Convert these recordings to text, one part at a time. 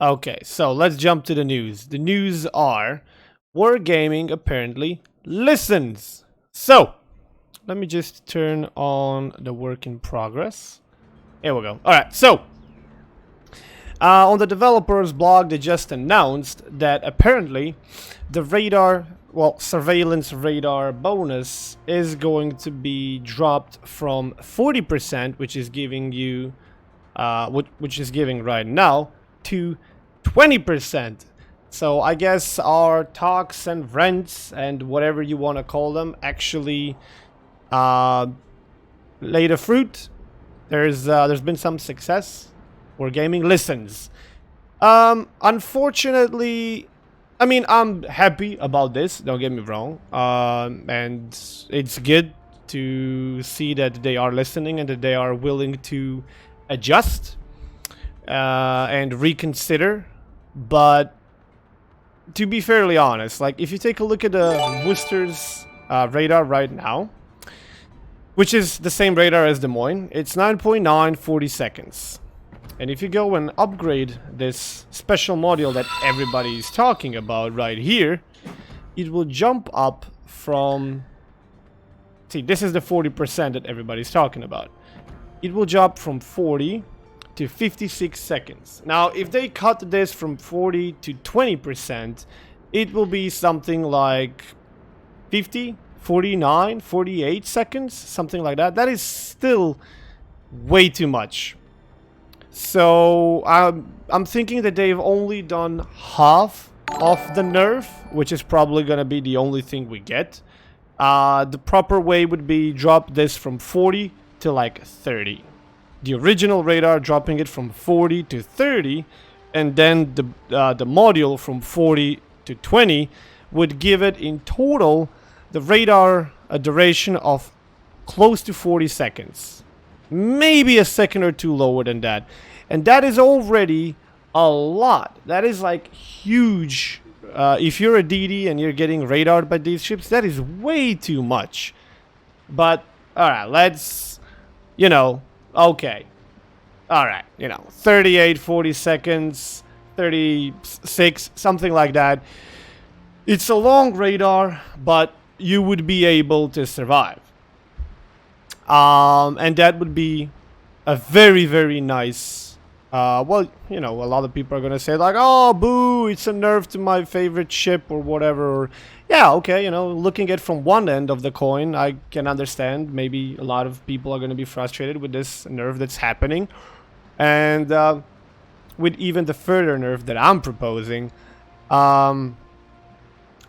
Okay, so let's jump to the news. The news are Wargaming apparently listens. So, let me just turn on the work in progress. Here we go. Alright, so on the developers blog, they just announced that apparently the radar, well, surveillance radar bonus is going to be dropped from 40%, which is giving you, which is giving right now, to 20%. So I guess our talks and rents and whatever you want to call them actually laid a fruit. There's been some success. Wargaming listens. Unfortunately, I mean, I'm happy about this. Don't get me wrong. And it's good to see that they are listening and that they are willing to adjust and reconsider. But to be fairly honest, like if you take a look at the Worcester's radar right now, which is the same radar as Des Moines, it's 9.940 seconds. And if you go and upgrade this special module that everybody is talking about right here, it will jump up from... See, this is the 40% that everybody's talking about. It will jump from 40 to 56 seconds. Now, if they cut this from 40 to 20%, it will be something like 50, 49, 48 seconds, something like that. That is still way too much. So I'm thinking that they've only done half of the nerf, which is probably gonna be the only thing we get. The proper way would be drop this from 40 to like 30. The original radar dropping it from 40 to 30, and then the module from 40 to 20 would give it in total the radar a duration of close to 40 seconds. Maybe a second or two lower than that. And that is already a lot. That is like huge. If you're a DD and you're getting radared by these ships, that is way too much. But, alright, let's, you know, okay. Alright, you know, 38, 40 seconds, 36, something like that. It's a long radar, but you would be able to survive. And that would be a very, very nice, well, you know, a lot of people are going to say like, oh, boo, it's a nerf to my favorite ship or whatever. Or, yeah, okay, you know, looking at from one end of the coin, I can understand. Maybe a lot of people are going to be frustrated with this nerf that's happening. And with even the further nerf that I'm proposing.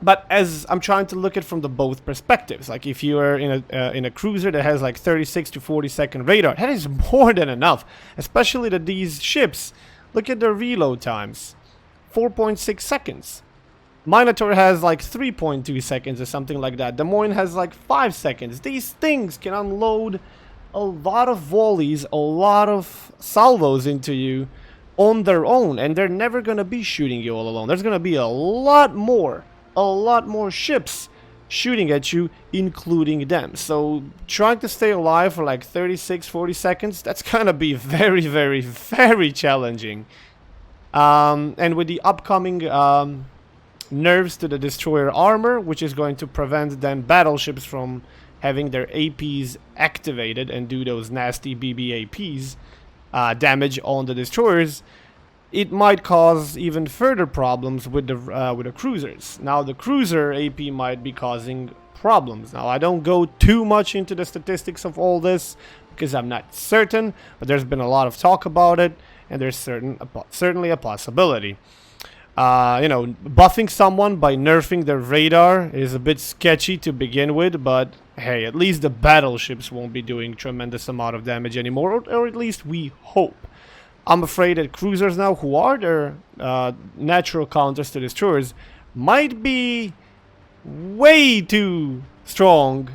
But as I'm trying to look at from the both perspectives, like if you are in a cruiser that has like 36 to 40 second radar, that is more than enough. Especially that these ships, look at their reload times, 4.6 seconds. Minotaur has like 3.2 seconds or something like that. Des Moines has like 5 seconds. These things can unload a lot of volleys, a lot of salvos into you on their own, and they're never gonna be shooting you all alone. There's gonna be a lot more ships shooting at you, including them. So trying to stay alive for like 36, 40 seconds, that's gonna be very, very, very challenging. And with the upcoming nerfs to the destroyer armor, which is going to prevent then battleships from having their APs activated and do those nasty BBAPs damage on the destroyers, it might cause even further problems with the cruisers. Now, the cruiser AP might be causing problems. Now, I don't go too much into the statistics of all this because I'm not certain, but there's been a lot of talk about it, and there's certainly a possibility. You know, buffing someone by nerfing their radar is a bit sketchy to begin with, but hey, at least the battleships won't be doing tremendous amount of damage anymore, or at least we hope. I'm afraid that cruisers now, who are their natural counters to destroyers, might be way too strong.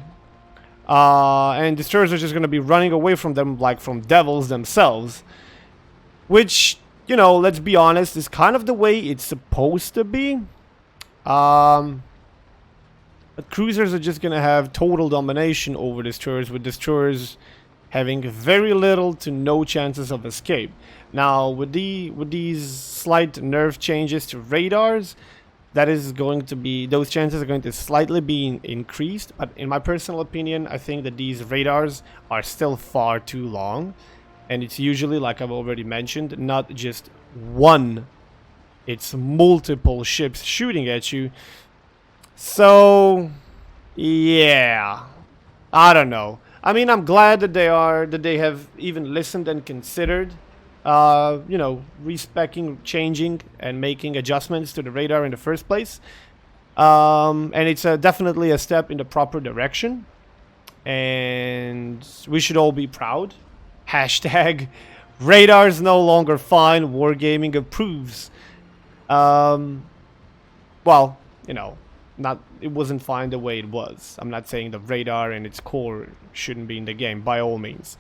And destroyers are just going to be running away from them like from devils themselves. Which, you know, let's be honest, is kind of the way it's supposed to be. But cruisers are just going to have total domination over destroyers, with destroyers having very little to no chances of escape. Now, with these slight nerf changes to radars, that is going to be, those chances are going to slightly be increased. But in my personal opinion, I think that these radars are still far too long. And it's usually, like I've already mentioned, not just one. It's multiple ships shooting at you. So, yeah. I don't know. I mean, I'm glad that they have even listened and considered, you know, respecing, changing, and making adjustments to the radar in the first place. And it's definitely a step in the proper direction. And we should all be proud. Hashtag radars no longer fine. Wargaming approves. Well, you know, it wasn't fine the way it was. I'm not saying the radar and its core shouldn't be in the game, by all means.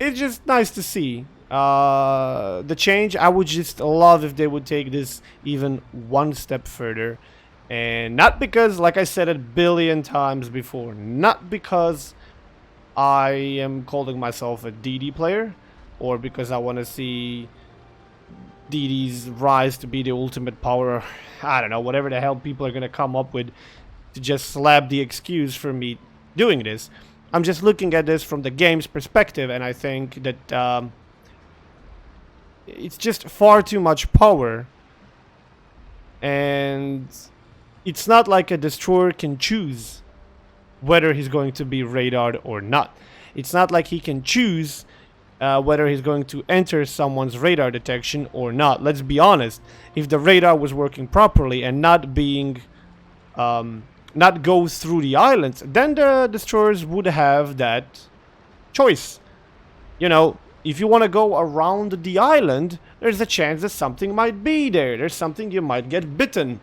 It's just nice to see the change. I would just love if they would take this even one step further. And not because, like I said a billion times before, not because I am calling myself a DD player, or because I want to see DD's rise to be the ultimate power. I don't know, whatever the hell people are going to come up with to just slap the excuse for me doing this. I'm just looking at this from the game's perspective, and I think that it's just far too much power. And it's not like a destroyer can choose whether he's going to be radared or not. It's not like he can choose whether he's going to enter someone's radar detection or not. Let's be honest. If the radar was working properly and not being, not go through the islands, then the destroyers would have that choice. You know, if you want to go around the island, there's a chance that something might be there. There's something you might get bitten.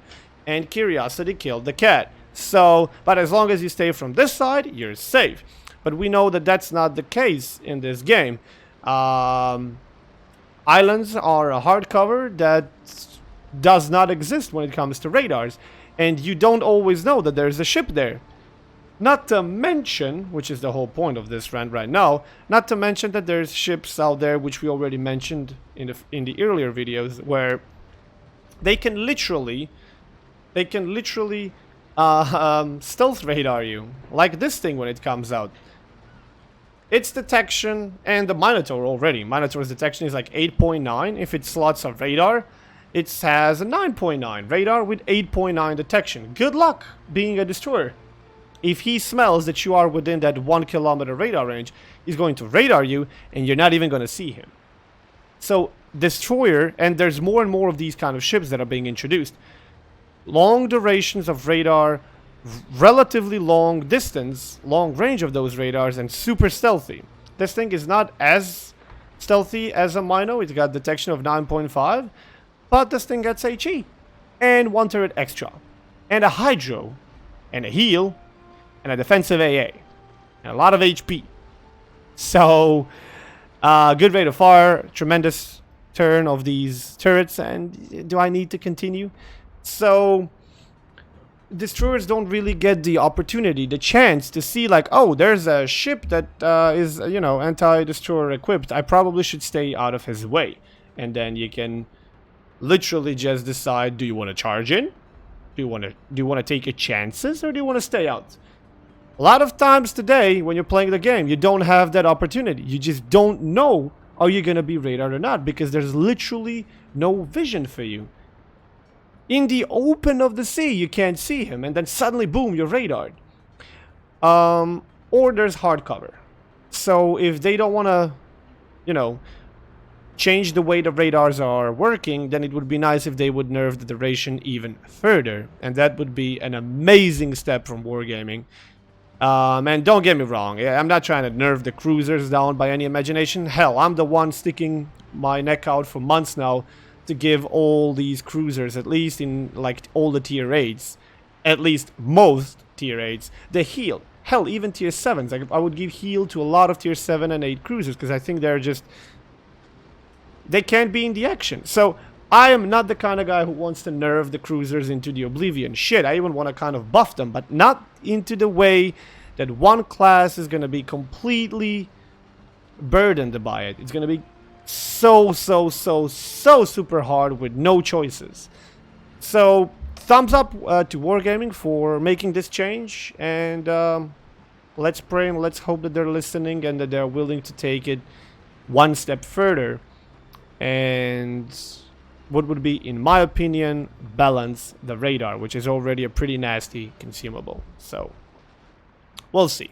And curiosity killed the cat. So, but as long as you stay from this side, you're safe. But we know that that's not the case in this game. Islands are a hardcover that does not exist when it comes to radars. And you don't always know that there's a ship there. Not to mention, which is the whole point of this rant right now, not to mention that there's ships out there, which we already mentioned in the earlier videos, where they can literally stealth radar you, like this thing when it comes out. Its detection, and the Minotaur already. Minotaur's detection is like 8.9. If it slots a radar, it has a 9.9 radar with 8.9 detection. Good luck being a destroyer. If he smells that you are within that 1 kilometer radar range, he's going to radar you, and you're not even going to see him. So, destroyer, and there's more and more of these kind of ships that are being introduced. Long durations of radar, relatively long distance, long range of those radars, and super stealthy. This thing is not as stealthy as a Mino. It's got detection of 9.5, but this thing gets HE, and 1 turret extra, and a Hydro, and a heal, and a defensive AA, and a lot of HP. So, good rate of fire, tremendous turn of these turrets, and do I need to continue? So, destroyers don't really get the opportunity, the chance to see like, oh, there's a ship that is, you know, anti-destroyer equipped. I probably should stay out of his way. And then you can literally just decide, do you want to charge in? Do you want to take your chances, or do you want to stay out? A lot of times today, when you're playing the game, you don't have that opportunity. You just don't know, are you going to be radared or not, because there's literally no vision for you. In the open of the sea, you can't see him, and then suddenly, boom, you're radared. Or there's hardcover. So if they don't want to, you know, change the way the radars are working, then it would be nice if they would nerf the duration even further. And that would be an amazing step from Wargaming. And don't get me wrong, I'm not trying to nerf the cruisers down by any imagination. Hell, I'm the one sticking my neck out for months now to give all these cruisers, at least in like all the tier 8s, at least most tier 8s, the heal. Hell, even tier 7s. Like, I would give heal to a lot of tier 7 and 8 cruisers, because I think they're just, they can't be in the action. So I am not the kind of guy who wants to nerf the cruisers into the oblivion. Shit, I even want to kind of buff them, but not into the way that one class is gonna be completely burdened by it. It's gonna be so super hard with no choices. So thumbs up to Wargaming for making this change, and let's pray and let's hope that they're listening and that they're willing to take it one step further and what would be, in my opinion, balance the radar, which is already a pretty nasty consumable. So we'll see.